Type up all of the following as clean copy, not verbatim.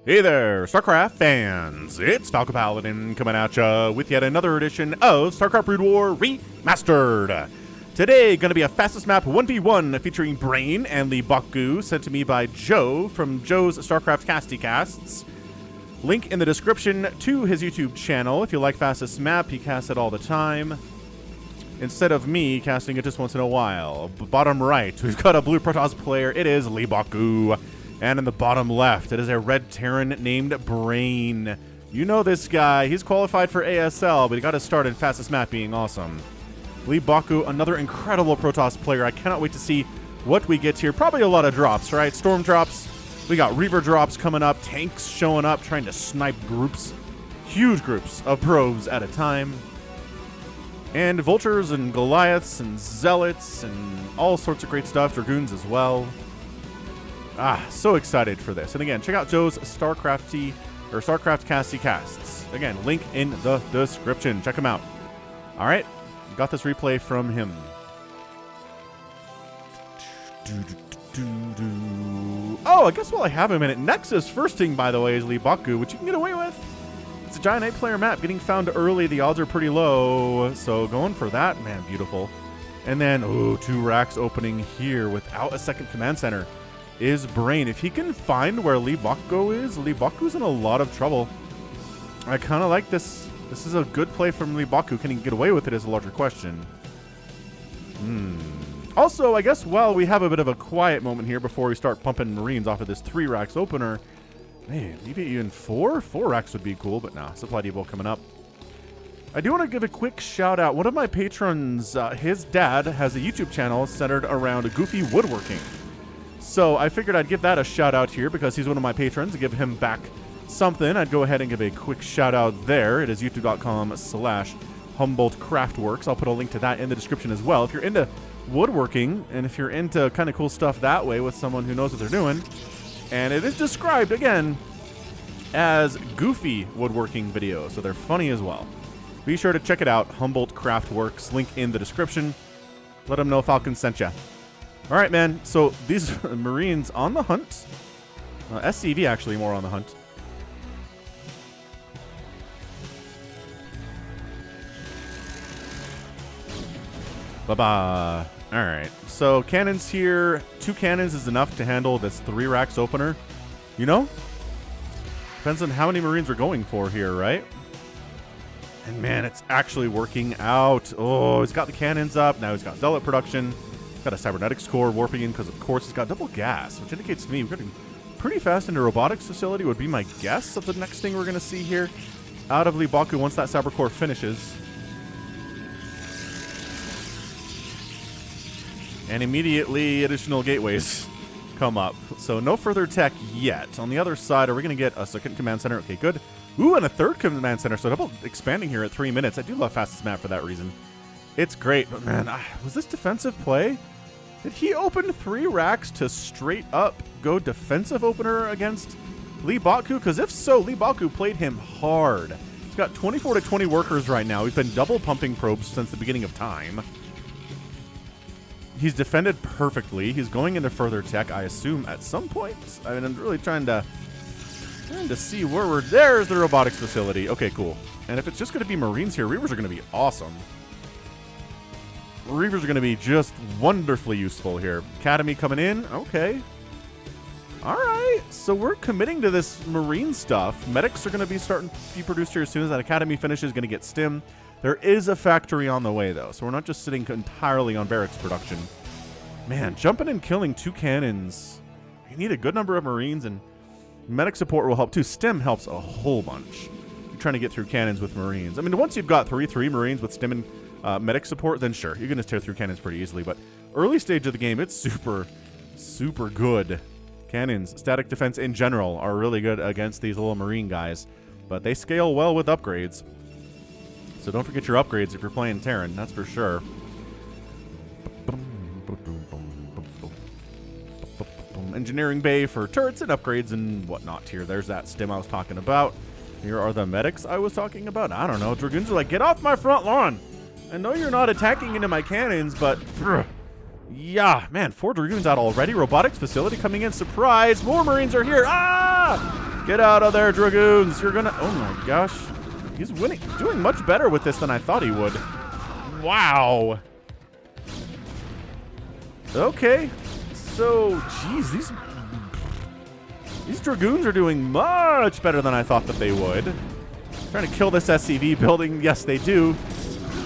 Hey there, StarCraft fans! It's Falcon Paladin coming at ya with yet another edition of StarCraft Brood War Remastered. Today, gonna be a fastest map 1v1 featuring Brain and Leebokgu, sent to me by Joe from Joe's StarCraft Casts. Link in the description to his YouTube channel. If you like fastest map, he casts it all the time, instead of me casting it just once in a while. Bottom right, we've got a blue Protoss player. It is Leebokgu. And in the bottom left, it is a red Terran named Brain. You know this guy. He's qualified for ASL, but he got his start in fastest map being awesome. Leebokgu, another incredible Protoss player. I cannot wait to see what we get here. Probably a lot of drops, right? Storm drops. We got Reaver drops coming up. Tanks showing up, trying to snipe groups. Huge groups of probes at a time. And Vultures and Goliaths and Zealots and all sorts of great stuff. Dragoons as well. So excited for this. And again, check out Joe's StarCraft casts. Again, link in the description. Check him out. All right, got this replay from him. Oh, I guess while I have him in it, Nexus firsting, by the way, is Leebokgu, which you can get away with. It's a giant 8-player map. Getting found early, the odds are pretty low. So going for that, man, beautiful. And then, 2 racks opening here without a second command center is Brain. If he can find where Leebokgu is, Leebokgu's in a lot of trouble. I kind of like this. This is a good play from Leebokgu. Can he get away with it is a larger question. Also, I guess while we have a bit of a quiet moment here before we start pumping Marines off of this 3 racks opener, man, maybe even 4? 4 racks would be cool, but nah, supply depot coming up. I do want to give a quick shout out. One of my patrons, his dad has a YouTube channel centered around goofy woodworking. So I figured I'd give that a shout out here because he's one of my patrons, and give him back something. I'd go ahead and give a quick shout out there. It is youtube.com/HumboldtCraftworks. I'll put a link to that in the description as well. If you're into woodworking and if you're into kind of cool stuff that way with someone who knows what they're doing, and it is described again as goofy woodworking videos, so they're funny as well. Be sure to check it out. HumboldtCraftworks, link in the description. Let them know Falcon sent ya. All right, man. So these Marines on the hunt. SCV actually more on the hunt. Bye-bye. All right. So cannons here. 2 cannons is enough to handle this 3 racks opener. You know? Depends on how many Marines we're going for here, right? And man, it's actually working out. Oh, he's got the cannons up. Now he's got Zealot production. Got a cybernetics core warping in because, of course, it's got double gas, which indicates to me we're getting pretty fast into robotics facility would be my guess of the next thing we're going to see here out of Leebokgu once that cyber core finishes. And immediately additional gateways come up. So no further tech yet. On the other side, are we going to get a second command center? Okay, good. Ooh, and a 3rd command center. So double expanding here at 3 minutes. I do love fastest map for that reason. It's great, but man, was this defensive play? Did he open 3 racks to straight up go defensive opener against Leebokgu? Because if so, Leebokgu played him hard. He's got 24 to 20 workers right now. He's been double pumping probes since the beginning of time. He's defended perfectly. He's going into further tech, I assume, at some point. I mean, I'm really trying to see where we're... There's the robotics facility. Okay, cool. And if it's just going to be Marines here, Reavers are going to be awesome. Reavers are going to be just wonderfully useful here. Academy coming in. Okay. All right. So we're committing to this Marine stuff. Medics are going to be starting to be produced here as soon as that Academy finishes. Going to get stim. There is a factory on the way, though. So we're not just sitting entirely on barracks production. Man, jumping and killing 2 cannons. You need a good number of Marines, and medic support will help too. Stim helps a whole bunch. You're trying to get through cannons with Marines. I mean, once you've got 3 Marines with stim and medic support, then sure, you're going to tear through cannons pretty easily. But early stage of the game, it's super, super good. Cannons, static defense in general, are really good against these little Marine guys. But they scale well with upgrades. So don't forget your upgrades if you're playing Terran, that's for sure. Engineering bay for turrets and upgrades and whatnot here. There's that stim I was talking about. Here are the medics I was talking about. I don't know. Dragoons are like, get off my front lawn. I know you're not attacking into my cannons, but yeah, man, 4 Dragoons out already. Robotics facility coming in. Surprise. More Marines are here. Get out of there, Dragoons. You're gonna... Oh my gosh. He's winning, doing much better with this than I thought he would. Wow. Okay. So, geez, these Dragoons are doing much better than I thought that they would. Trying to kill this SCV building. Yes, they do.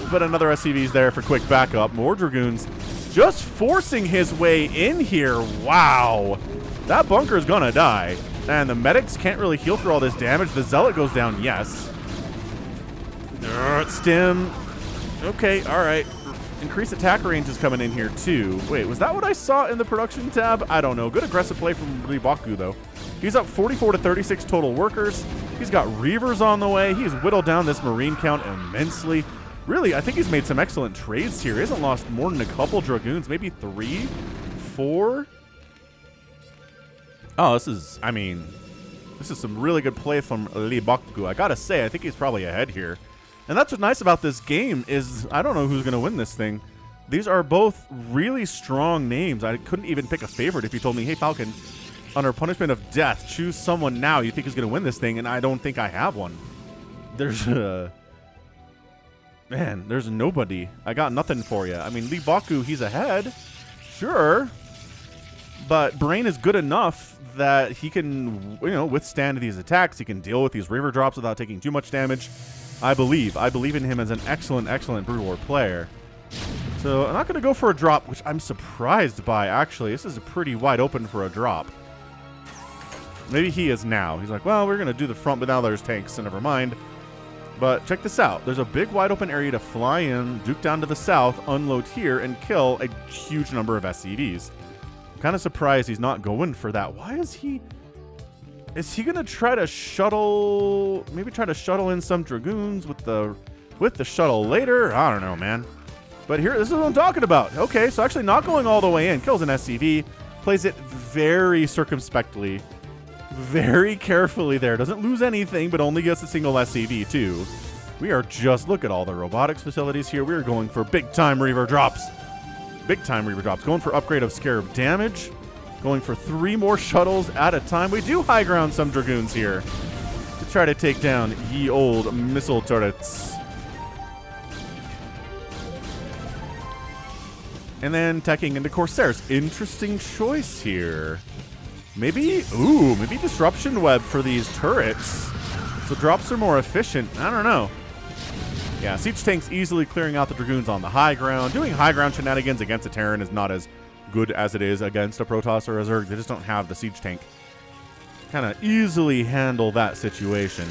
But another SCV's there for quick backup. More Dragoons just forcing his way in here. Wow. That bunker's gonna die. And the medics can't really heal through all this damage. The Zealot goes down, yes. Stim. Okay, all right. Increased attack range is coming in here, too. Wait, was that what I saw in the production tab? I don't know. Good aggressive play from Leebokgu, though. He's up 44 to 36 total workers. He's got Reavers on the way. He's whittled down this Marine count immensely. Really, I think he's made some excellent trades here. He hasn't lost more than a couple Dragoons, maybe 3, 4. Oh, this is some really good play from Leebokgu. I gotta say, I think he's probably ahead here. And that's what's nice about this game is I don't know who's gonna win this thing. These are both really strong names. I couldn't even pick a favorite if you told me, hey, Falcon, under punishment of death, choose someone now you think is gonna win this thing, and I don't think I have one. There's man, there's nobody. I got nothing for you. I mean, Leebokgu, he's ahead. Sure. But Brain is good enough that he can, withstand these attacks. He can deal with these river drops without taking too much damage. I believe in him as an excellent, excellent Brood War player. So I'm not going to go for a drop, which I'm surprised by, actually. This is pretty wide open for a drop. Maybe he is now. He's like, well, we're going to do the front, but now there's tanks, so never mind. But check this out. There's a big wide open area to fly in, duke down to the south, unload here, and kill a huge number of SCVs. I'm kind of surprised he's not going for that. Why is he... Is he going to try to shuttle... Maybe try to shuttle in some Dragoons with the shuttle later? I don't know, man. But here, this is what I'm talking about. Okay, so actually not going all the way in. Kills an SCV. Plays it very circumspectly. Very carefully there. Doesn't lose anything, but only gets a single SCV, too. We are just... Look at all the robotics facilities here. We are going for big-time Reaver drops. Big-time Reaver drops. Going for upgrade of Scarab damage. Going for 3 more shuttles at a time. We do high ground some Dragoons here to try to take down ye old missile turrets. And then teching into Corsairs. Interesting choice here. Maybe Disruption Web for these turrets. So drops are more efficient. I don't know. Yeah, Siege Tank's easily clearing out the Dragoons on the high ground. Doing high ground shenanigans against a Terran is not as good as it is against a Protoss or a Zerg. They just don't have the Siege Tank. Kind of easily handle that situation.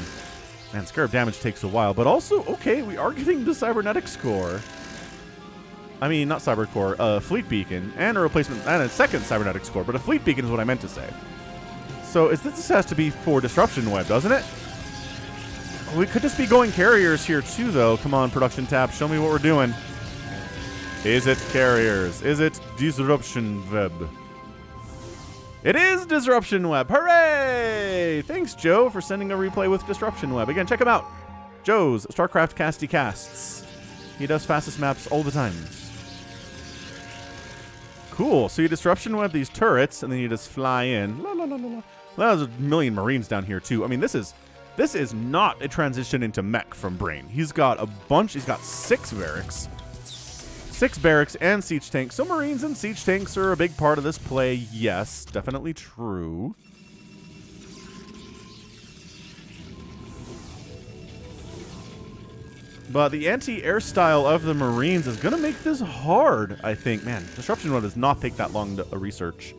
Man, Scarab damage takes a while. But also, okay, we are getting the Cybernetics core. I mean, not Cyber Core, Fleet Beacon, and a replacement, and a second Cybernetics core, but a Fleet Beacon is what I meant to say. So this has to be for Disruption Web, doesn't it? We could just be going carriers here too, though. Come on, production tab, show me what we're doing. Is it carriers? Is it Disruption Web? It is Disruption Web. Hooray! Thanks, Joe, for sending a replay with Disruption Web. Again, check him out. Joe's StarCraft Casty Casts. He does fastest maps all the time. Cool. So you Disruption Web these turrets, and then you just fly in. La la la la la. Well, there's a million Marines down here too. I mean, this is not a transition into mech from Brain. He's got a bunch. He's got 6 barracks. 6 barracks and siege tanks. So Marines and siege tanks are a big part of this play. Yes, definitely true. But the anti-air style of the Marines is going to make this hard, I think. Man, Disruption Web does not take that long to research.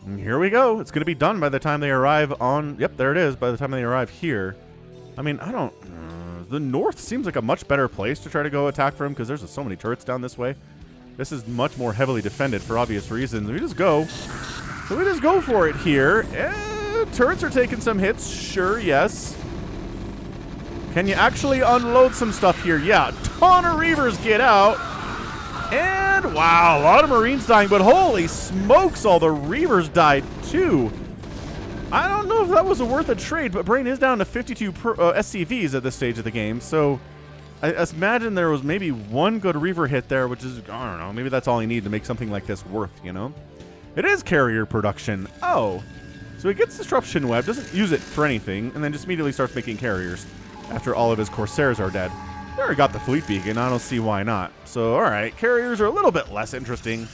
And here we go. It's going to be done by the time they arrive on... Yep, there it is, by the time they arrive here. I mean, I don't... the north seems like a much better place to try to go attack from because there's so many turrets down this way. This is much more heavily defended for obvious reasons. We just go. So we just go for it here. Turrets are taking some hits. Sure, yes. Can you actually unload some stuff here? Yeah, a ton of Reavers get out. And, wow, a lot of Marines dying, but holy smokes, all the Reavers died too. I don't know if that was worth a trade, but Brain is down to 52 SCVs at this stage of the game, so I imagine there was maybe 1 good Reaver hit there, which is, I don't know, maybe that's all you need to make something like this worth, you know? It is carrier production. Oh. So So he gets Disruption Web, doesn't use it for anything, and then just immediately starts making carriers after all of his Corsairs are dead. They already got the Fleet Beacon, I don't see why not. So, alright, carriers are a little bit less interesting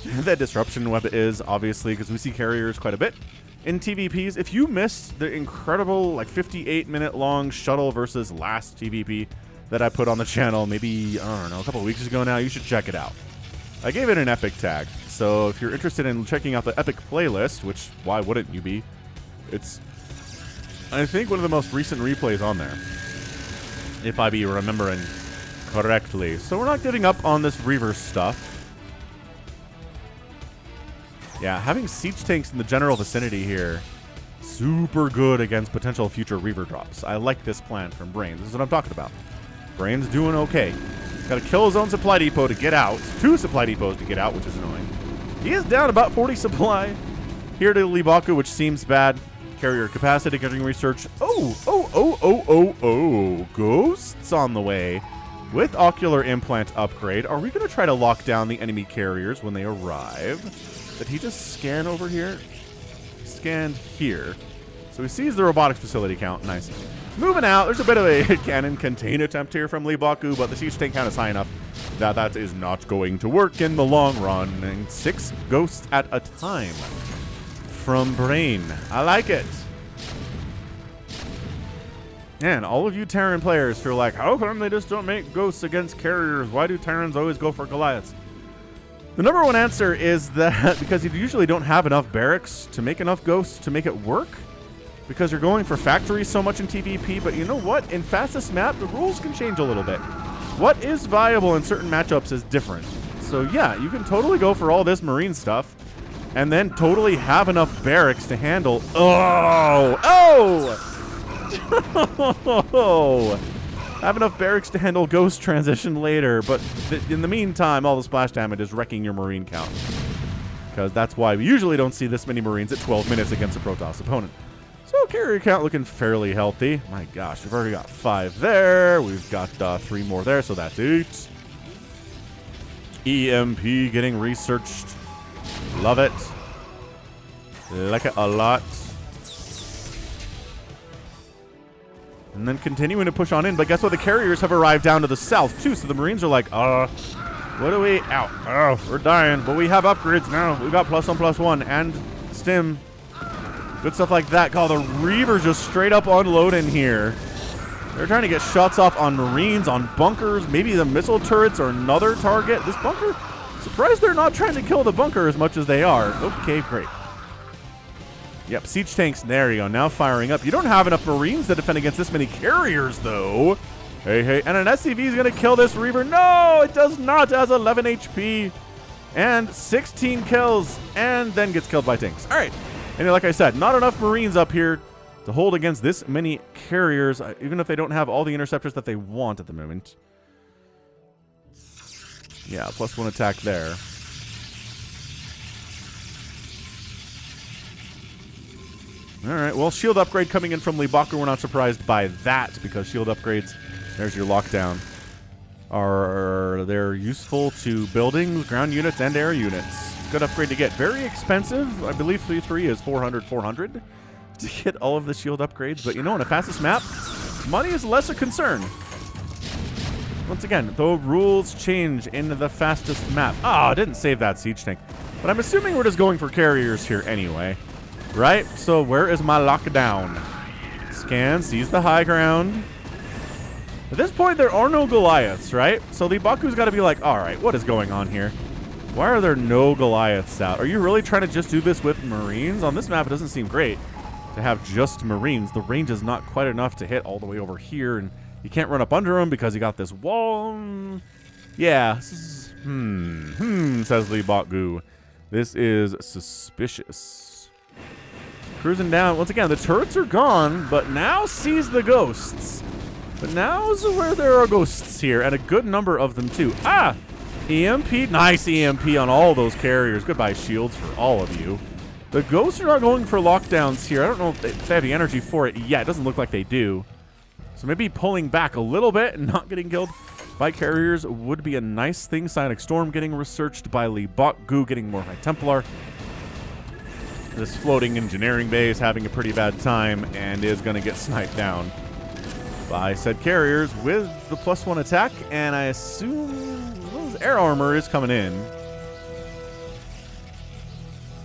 than Disruption Web is, obviously, because we see carriers quite a bit in TVPs. If you missed the incredible, like, 58-minute long shuttle versus last TVP that I put on the channel maybe, I don't know, a couple weeks ago now, you should check it out. I gave it an epic tag, so if you're interested in checking out the epic playlist, which why wouldn't you be, it's, I think, one of the most recent replays on there, if I be remembering correctly. So we're not giving up on this Reaver stuff. Yeah, having siege tanks in the general vicinity here, super good against potential future Reaver drops. I like this plan from Brain. This is what I'm talking about. Brain's doing okay. Got to kill his own supply depot to get out. 2 supply depots to get out, which is annoying. He is down about 40 supply here to Leebokgu, which seems bad. Carrier capacity getting researched. Oh. Ghosts on the way with Ocular Implant upgrade. Are we going to try to lock down the enemy carriers when they arrive? Did he just scan over here? Scanned here. So he sees the robotics facility count. Nice. Moving out. There's a bit of a cannon contain attempt here from Leebokgu, but the siege tank count is high enough that that is not going to work in the long run. And 6 ghosts at a time from Brain. I like it. And all of you Terran players who are like, how come they just don't make ghosts against carriers? Why do Terrans always go for Goliaths? The number one answer is that because you usually don't have enough barracks to make enough ghosts to make it work. Because you're going for factories so much in TVP. But you know what? In fastest map, the rules can change a little bit. What is viable in certain matchups is different. So yeah, you can totally go for all this marine stuff. And then totally have enough barracks to handle... Have enough barracks to handle ghost transition later, but in the meantime, all the splash damage is wrecking your marine count. Because that's why we usually don't see this many marines at 12 minutes against a Protoss opponent. So carrier count looking fairly healthy. My gosh, we've already got 5 there. We've got 3 more there, so that's 8. EMP getting researched. Love it. Like it a lot. And then continuing to push on in, but guess what? The carriers have arrived down to the south, too, so the Marines are like, what do we... Ow. Oh, we're dying, but we have upgrades now. We've got +1/+1 and stim. Good stuff like that. Call the Reavers just straight up unload in here. They're trying to get shots off on Marines, on bunkers, maybe the missile turrets or another target. This bunker, surprised they're not trying to kill the bunker as much as they are. Okay, great. Yep, siege tanks, there you go, now firing up. You don't have enough Marines to defend against this many carriers, though. Hey, and an SCV is going to kill this Reaver. No, it does not. It has 11 HP and 16 kills, and then gets killed by tanks. All right, and like I said, not enough Marines up here to hold against this many carriers, even if they don't have all the interceptors that they want at the moment. Yeah, +1 attack there. All right, well, shield upgrade coming in from Leebokgu. We're not surprised by that because shield upgrades, there's your lockdown, they're useful to buildings, ground units, and air units. Good upgrade to get. Very expensive. I believe 3 is 400 to get all of the shield upgrades. But you know, in a fastest map, money is less a concern. Once again, the rules change in the fastest map. I didn't save that siege tank. But I'm assuming we're just going for carriers here anyway. Right? So where is my lockdown? Scan, sees the high ground. At this point, there are no Goliaths, right? So Leebokgu's got to be like, all right, what is going on here? Why are there no Goliaths out? Are you really trying to just do this with Marines? On this map, it doesn't seem great to have just Marines. The range is not quite enough to hit all the way over here, and you can't run up under them because you got this wall. Yeah, this is, says Leebokgu. This is suspicious. Cruising down. Once again, the turrets are gone, but now sees the ghosts. But now's where there are ghosts here, and a good number of them, too. EMP. Nice EMP on all those carriers. Goodbye shields for all of you. The ghosts are not going for lockdowns here. I don't know if they have the energy for it yet. It doesn't look like they do. So maybe pulling back a little bit and not getting killed by carriers would be a nice thing. Psionic Storm getting researched by Leebokgu, getting more High Templar. This floating engineering base having a pretty bad time and is going to get sniped down by said carriers with the +1 attack, and I assume those air armor is coming in.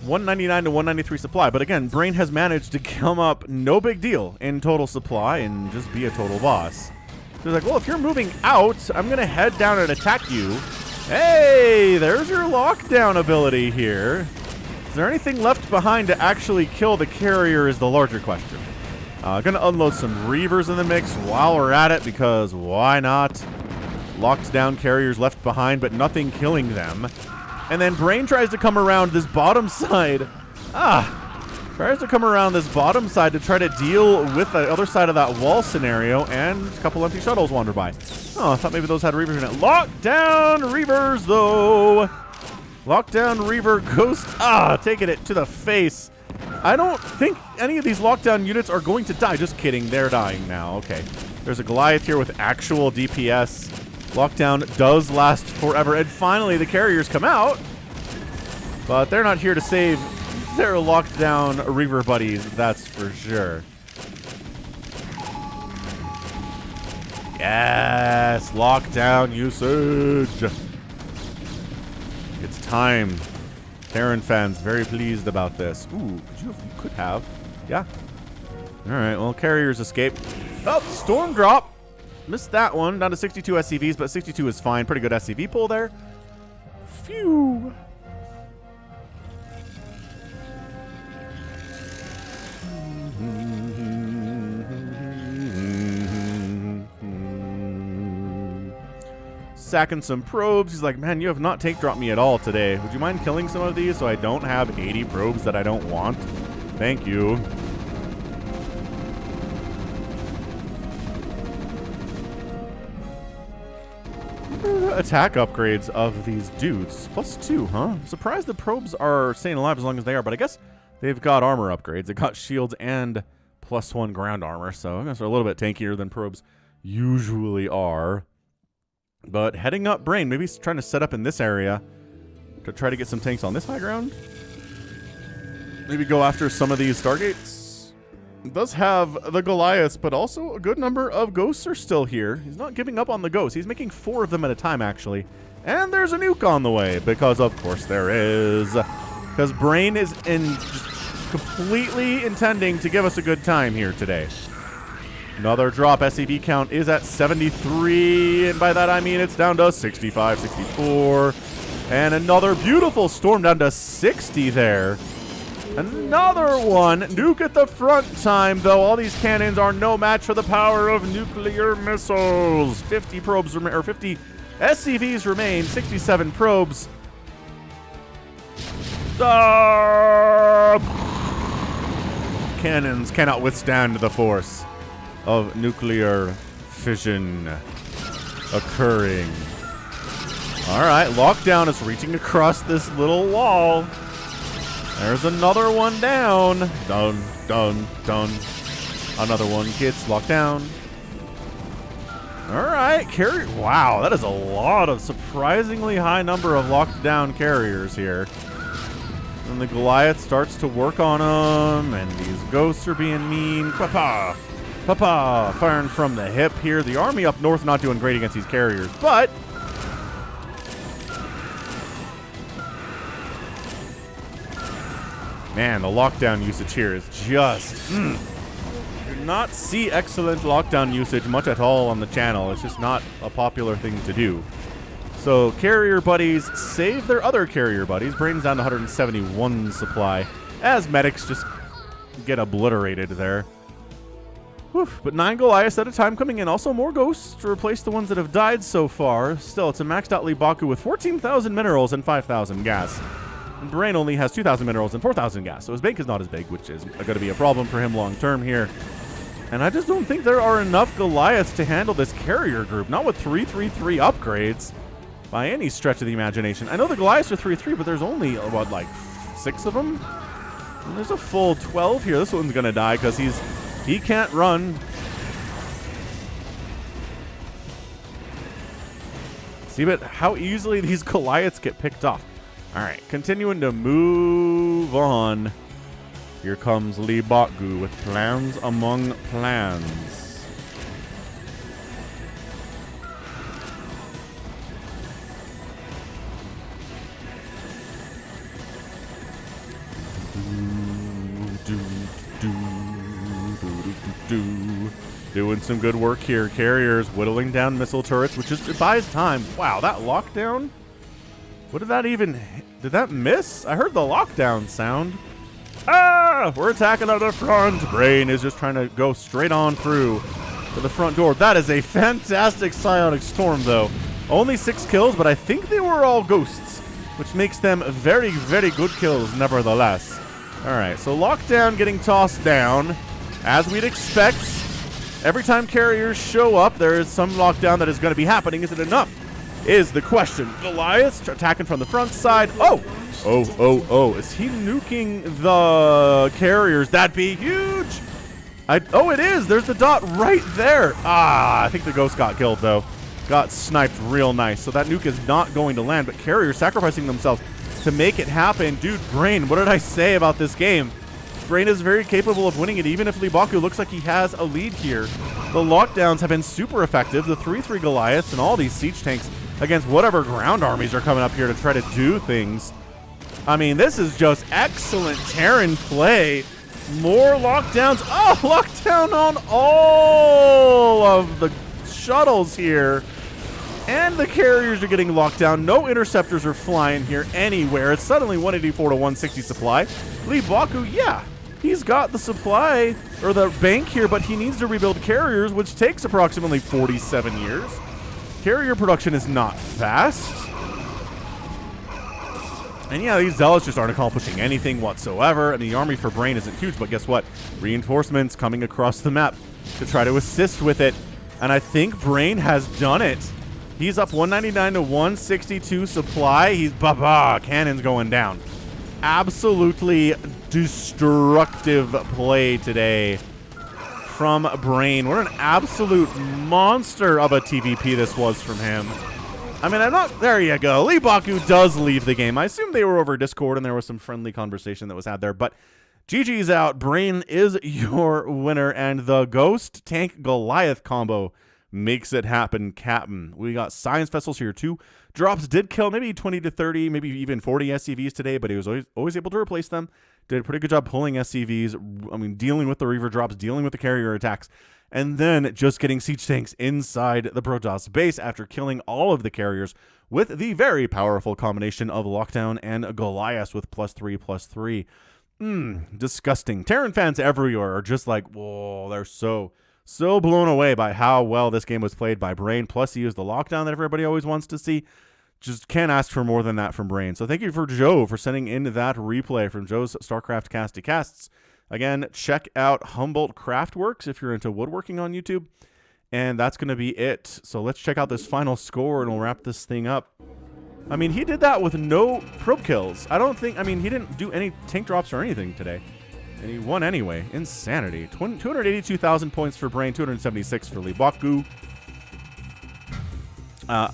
199 to 193 supply, but again, Brain has managed to come up no big deal in total supply and just be a total boss. So he's like, well, if you're moving out, I'm going to head down and attack you. Hey, there's your lockdown ability here. Is there anything left behind to actually kill the carrier is the larger question. Gonna unload some Reavers in the mix while we're at it, because why not? Locked down carriers left behind, but nothing killing them. And then Brain tries to come around this bottom side. Tries to come around this bottom side to try to deal with the other side of that wall scenario, and a couple empty shuttles wander by. Oh, I thought maybe those had Reavers in it. Lockdown Reavers, though. Lockdown Reaver Ghost. Taking it to the face. I don't think any of these lockdown units are going to die. Just kidding. They're dying now. Okay. There's a Goliath here with actual DPS. Lockdown does last forever. And finally, the carriers come out. But they're not here to save their lockdown Reaver buddies. That's for sure. Yes. Lockdown usage. It's time. Terran fans very pleased about this. Ooh, you could have. Yeah. All right, well, carriers escape. Oh, storm drop. Missed that one. Down to 62 SCVs, but 62 is fine. Pretty good SCV pull there. Phew. Sacking some probes. He's like, man, you have not take drop me at all today. Would you mind killing some of these so I don't have 80 probes that I don't want? Thank you. Attack upgrades of these dudes. +2, huh? I'm surprised the probes are staying alive as long as they are, but I guess they've got armor upgrades. They got shields and +1 ground armor, so I guess they're a little bit tankier than probes usually are. But heading up Brain, maybe he's trying to set up in this area to try to get some tanks on this high ground. Maybe go after some of these Stargates. It does have the Goliaths, but also a good number of ghosts are still here. He's not giving up on the ghosts. He's making 4 of them at a time, actually. And there's a nuke on the way, because of course there is. Because Brain is just completely intending to give us a good time here today. Another drop. SCV count is at 73, and by that I mean it's down to 65, 64. And another beautiful storm down to 60 there. Another one. Nuke at the front time, though. All these cannons are no match for the power of nuclear missiles. 50 probes remain, or 50 SCVs remain. 67 probes. Cannons cannot withstand the force of nuclear fission occurring. All right, lockdown is reaching across this little wall. There's another one down. Dun, dun, dun. Another one gets locked down. All right, carrier. Wow, that is a lot of surprisingly high number of locked down carriers here. And the Goliath starts to work on them, and these ghosts are being mean. Papa, papa, firing from the hip here. The army up north not doing great against these carriers, but man, the lockdown usage here is just do not see excellent lockdown usage much at all on the channel. It's just not a popular thing to do. So carrier buddies save their other carrier buddies. Brain's down to 171 supply as medics just get obliterated there. Whew, but 9 Goliaths at a time coming in. Also more ghosts to replace the ones that have died so far. Still, it's a maxed out Leebokgu with 14,000 minerals and 5,000 gas. And Brain only has 2,000 minerals and 4,000 gas, so his bank is not as big, which is going to be a problem for him long term here. And I just don't think there are enough Goliaths to handle this carrier group, not with 333 upgrades by any stretch of the imagination. I know the Goliaths are 3-3, but there's only, what, like 6 of them? And there's a full 12 here. This one's going to die because he can't run. See, but how easily these Goliaths get picked off. All right, continuing to move on. Here comes Leebokgu with plans among plans. Doing some good work here. Carriers whittling down missile turrets, which is, it buys time. Wow, that lockdown? What did that even... Did that miss? I heard the lockdown sound. Ah! We're attacking at the front. Brain is just trying to go straight on through to the front door. That is a fantastic psionic storm, though. Only 6 kills, but I think they were all ghosts, which makes them very, very good kills, nevertheless. All right, so lockdown getting tossed down. As we'd expect, every time carriers show up, there is some lockdown that is going to be happening. Is it enough? Is the question. Goliath attacking from the front side. Oh! Is he nuking the carriers? That'd be huge! Oh, it is! There's the dot right there! Ah, I think the ghost got killed, though. Got sniped real nice. So that nuke is not going to land, but carriers sacrificing themselves to make it happen. Dude, Brain, what did I say about this game? Brain is very capable of winning it, even if Leebokgu looks like he has a lead here. The lockdowns have been super effective. The 3-3 Goliaths and all these siege tanks against whatever ground armies are coming up here to try to do things. I mean, this is just excellent Terran play. More lockdowns. Oh, lockdown on all of the shuttles here. And the carriers are getting locked down. No interceptors are flying here anywhere. It's suddenly 184 to 160 supply. Leebokgu, yeah, he's got the supply, or the bank here, but he needs to rebuild carriers, which takes approximately 47 years. Carrier production is not fast. And yeah, these zealots just aren't accomplishing anything whatsoever. And the army for Brain isn't huge, but guess what? Reinforcements coming across the map to try to assist with it. And I think Brain has done it. He's up 199 to 162 supply. He's cannons going down. Absolutely destructive play today from Brain. What an absolute monster of a TVP this was from him. I mean, I'm not... There you go. Leebokgu does leave the game. I assume they were over Discord and there was some friendly conversation that was had there. But GG's out. Brain is your winner. And the Ghost Tank Goliath combo makes it happen, Captain. We got Science Vessels here, too. Drops did kill maybe 20 to 30, maybe even 40 SCVs today, but he was always able to replace them. Did a pretty good job pulling SCVs. I mean, dealing with the Reaver drops, dealing with the carrier attacks, and then just getting siege tanks inside the Protoss base after killing all of the carriers with the very powerful combination of Lockdown and Goliath with +3/+3. Disgusting. Terran fans everywhere are just like, whoa, they're so blown away by how well this game was played by Brain. Plus, he used the lockdown that everybody always wants to see. Just can't ask for more than that from Brain. So thank you for Joe for sending in that replay from Joe's StarCraft Casty Casts. Again, check out Humboldt Craftworks if you're into woodworking on YouTube. And that's going to be it. So let's check out this final score and we'll wrap this thing up. I mean, he did that with no probe kills. I don't think, I mean, he didn't do any tank drops or anything today. And he won anyway. Insanity. 282,000 points for Brain, 276 for Leebokgu.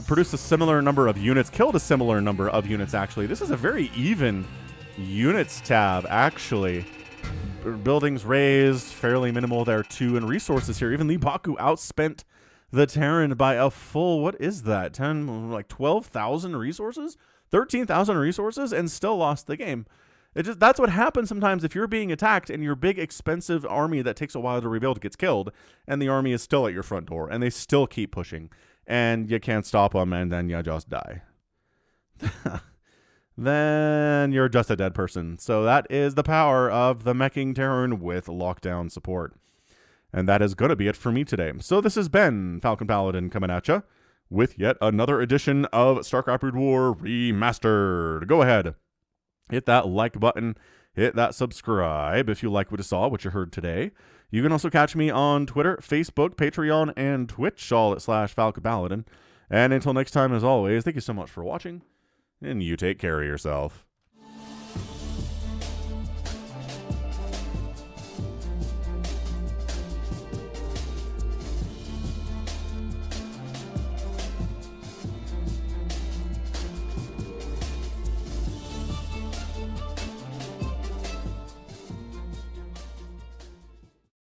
Produced a similar number of units. Killed a similar number of units, actually. This is a very even units tab, actually. Buildings raised, fairly minimal there, too. And resources here. Even Leebokgu outspent the Terran by a full, what is that? 12,000 resources? 13,000 resources, and still lost the game. That's what happens sometimes if you're being attacked and your big expensive army that takes a while to rebuild gets killed and the army is still at your front door and they still keep pushing and you can't stop them and then you just die. Then you're just a dead person. So that is the power of the meching Terran with lockdown support. And that is going to be it for me today. So this has been Falcon Paladin coming at you with yet another edition of StarCraft Brood War Remastered. Go ahead. Hit that like button, hit that subscribe if you like what you saw, what you heard today. You can also catch me on Twitter, Facebook, Patreon, and Twitch, all at /Falcon Paladin. And until next time, as always, thank you so much for watching, and you take care of yourself.